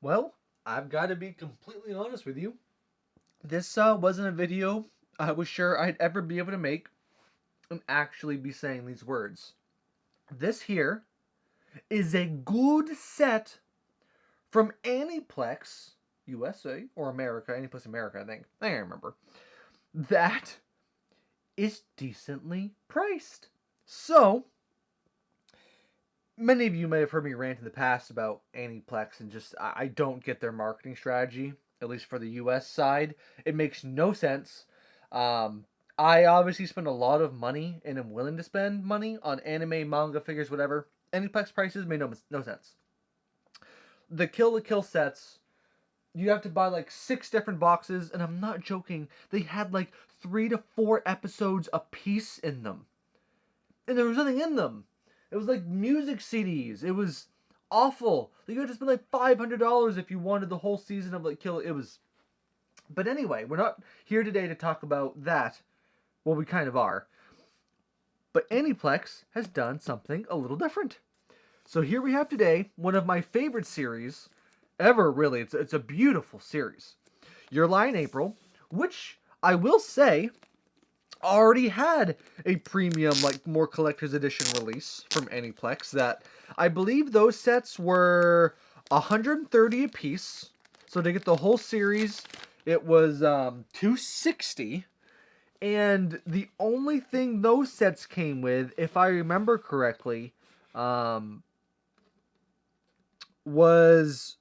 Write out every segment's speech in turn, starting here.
Well, I've got to be completely honest with you. This wasn't a video I was sure I'd ever be able to make and actually be saying these words. This here is a good set from Aniplex, USA, or America, Aniplex America, I think. I can't remember. That is decently priced. So, many of you may have heard me rant in the past about Aniplex and just I don't get their marketing strategy, at least for the US side. It makes no sense. Um, I obviously spend a lot of money and am willing to spend money on anime, manga, figures, whatever. Aniplex prices made no sense. The Kill la Kill sets, you have to buy like 6 different boxes, and I'm not joking. They had like 3 to 4 episodes a piece in them, and there was nothing in them. It was like music CDs. It was awful. You had to spend like $500 if you wanted the whole season of like Kill. It was. But anyway, we're not here today to talk about that. Well, we kind of are. But Aniplex has done something a little different. So here we have today one of my favorite series ever, really. It's a beautiful series. Your Lie in April, which I will say already had a premium, like more collector's edition release from Aniplex that I believe those sets were 130 a piece. So to get the whole series, it was 260. And the only thing those sets came with, if I remember correctly, was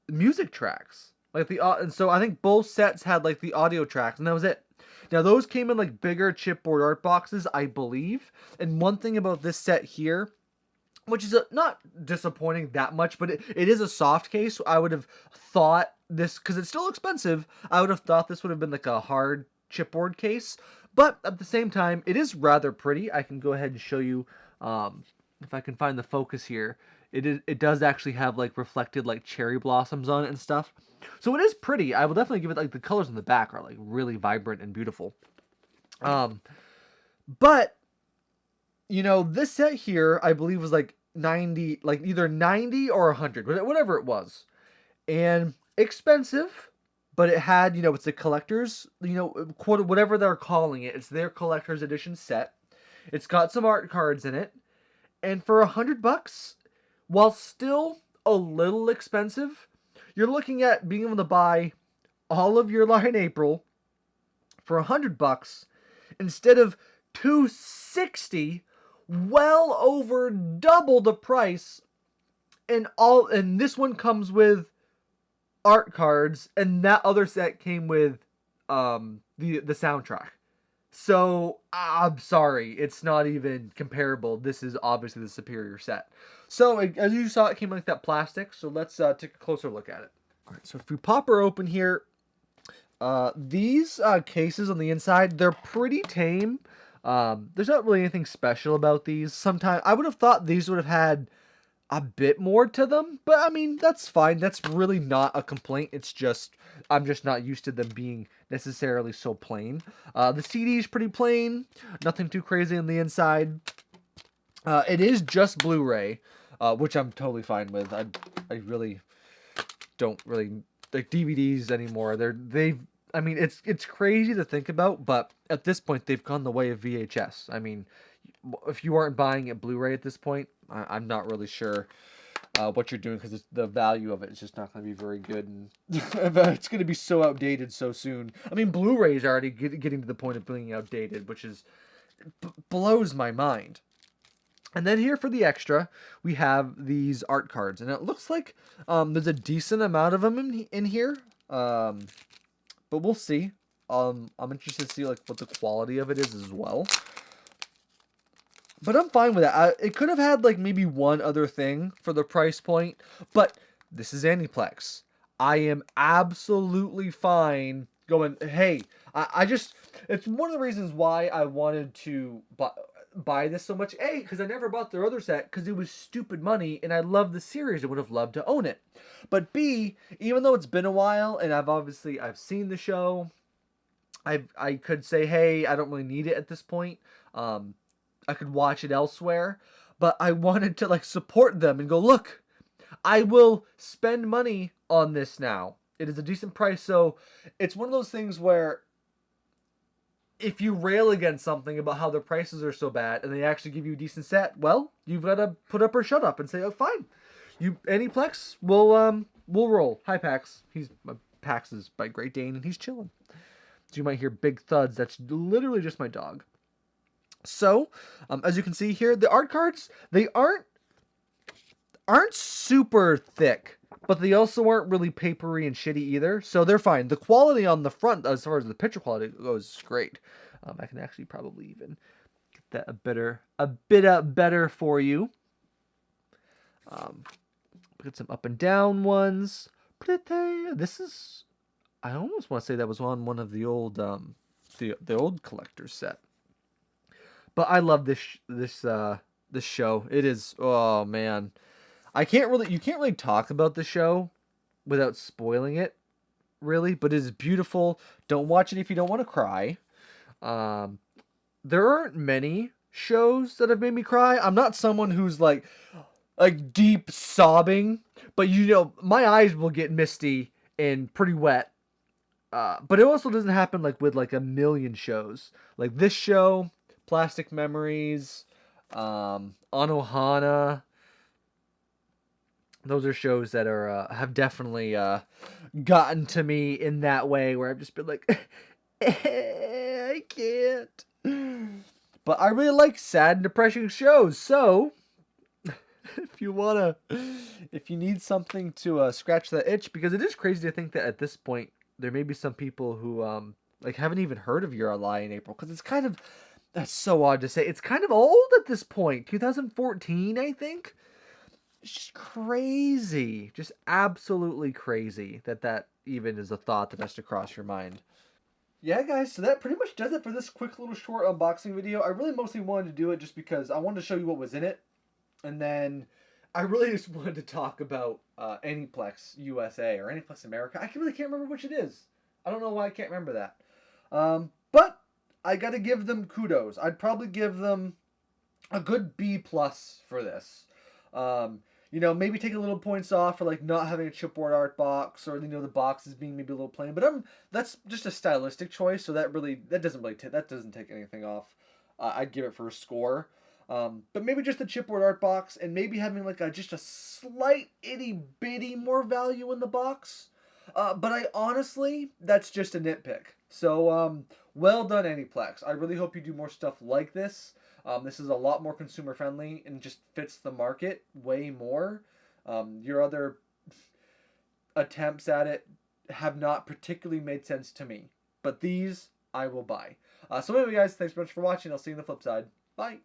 music tracks. Like and so I think both sets had like the audio tracks, and that was it. Now those came in like bigger chipboard art boxes, I believe. And one thing about this set here, which is not disappointing that much, but it is a soft case. I would have thought this, because it's still expensive, I would have thought this would have been like a hard chipboard case. But at the same time, it is rather pretty. I can go ahead and show you, if I can find the focus here. It does actually have like reflected like cherry blossoms on it and stuff. So it is pretty. I will definitely give it, like, the colors in the back are like really vibrant and beautiful. But this set here, I believe, was like 90, like either 90 or 100, whatever it was. And expensive, but it had, it's a collector's, quote, whatever they're calling it. It's their collector's edition set. It's got some art cards in it. And for $100, while still a little expensive, you're looking at being able to buy all of Your Lie in April for $100 instead of 260, well over double the price. And this one comes with art cards, and that other set came with the soundtrack. So I'm sorry, it's not even comparable. This is obviously the superior set. So as you saw, it came like that plastic. So let's take a closer look at it. All right, so if we pop her open here, these cases on the inside, they're pretty tame. There's not really anything special about these. Sometimes I would have thought these would have had a bit more to them, but I mean, that's fine. That's really not a complaint. It's just, I'm just not used to them being necessarily so plain. The CD is pretty plain, nothing too crazy on the inside. It is just Blu-ray, which I'm totally fine with. I really don't really like DVDs anymore. I mean, it's crazy to think about, but at this point, they've gone the way of VHS. I mean, if you aren't buying it Blu-ray at this point, I'm not really sure what you're doing, because the value of it is just not going to be very good, and it's going to be so outdated so soon. I mean, Blu-ray is already getting to the point of being outdated, which is blows my mind. And then here for the extra, we have these art cards, and it looks like there's a decent amount of them in here, but we'll see. I'm interested to see like what the quality of it is as well. But I'm fine with that. It could have had like maybe one other thing for the price point, but this is Aniplex. I am absolutely fine going, hey, I just, it's one of the reasons why I wanted to buy this so much. A, because I never bought their other set because it was stupid money and I love the series. I would have loved to own it. But B, even though it's been a while and I've seen the show, I could say, hey, I don't really need it at this point. I could watch it elsewhere, but I wanted to like support them and go, look, I will spend money on this now. It is a decent price, so it's one of those things where if you rail against something about how their prices are so bad and they actually give you a decent set, well, you've got to put up or shut up and say, oh, fine. You Aniplex, we'll roll. Hi Pax. Pax is by Great Dane and he's chilling. So you might hear big thuds. That's literally just my dog. So, as you can see here, the art cards, they aren't super thick, but they also aren't really papery and shitty either. So they're fine. The quality on the front, as far as the picture quality goes, is great. I can actually probably even get that a bit better for you. Get some up and down ones. This is, I almost want to say that was on one of the old the old collector's set. But I love this show. It is, oh man. You can't really talk about the show without spoiling it, really, but it is beautiful. Don't watch it if you don't want to cry. There aren't many shows that have made me cry. I'm not someone who's like deep sobbing, but my eyes will get misty and pretty wet. But it also doesn't happen like with like a million shows. Like this show, Plastic Memories, Anohana. Those are shows that are have definitely gotten to me in that way where I've just been like, I can't. But I really like sad and depressing shows, so if you need something to scratch that itch, because it is crazy to think that at this point there may be some people who like haven't even heard of You're a Lie in April, because that's so odd to say. It's kind of old at this point, 2014, I think. It's just crazy. Just absolutely crazy that even is a thought that has to cross your mind. Yeah, guys, so that pretty much does it for this quick little short unboxing video. I really mostly wanted to do it just because I wanted to show you what was in it. And then I really just wanted to talk about Aniplex USA or Aniplex America. I really can't remember which it is. I don't know why I can't remember that. But I got to give them kudos. I'd probably give them a good B+ for this. Maybe take a little points off for like not having a chipboard art box, or the boxes being maybe a little plain. But that's just a stylistic choice, so that doesn't take anything off. I'd give it for a score. But maybe just the chipboard art box, and maybe having like just a slight itty bitty more value in the box. But that's just a nitpick. So well done, Aniplex. I really hope you do more stuff like this. This is a lot more consumer friendly and just fits the market way more. Your other attempts at it have not particularly made sense to me, but these I will buy. So anyway, guys, thanks so much for watching. I'll see you on the flip side. Bye.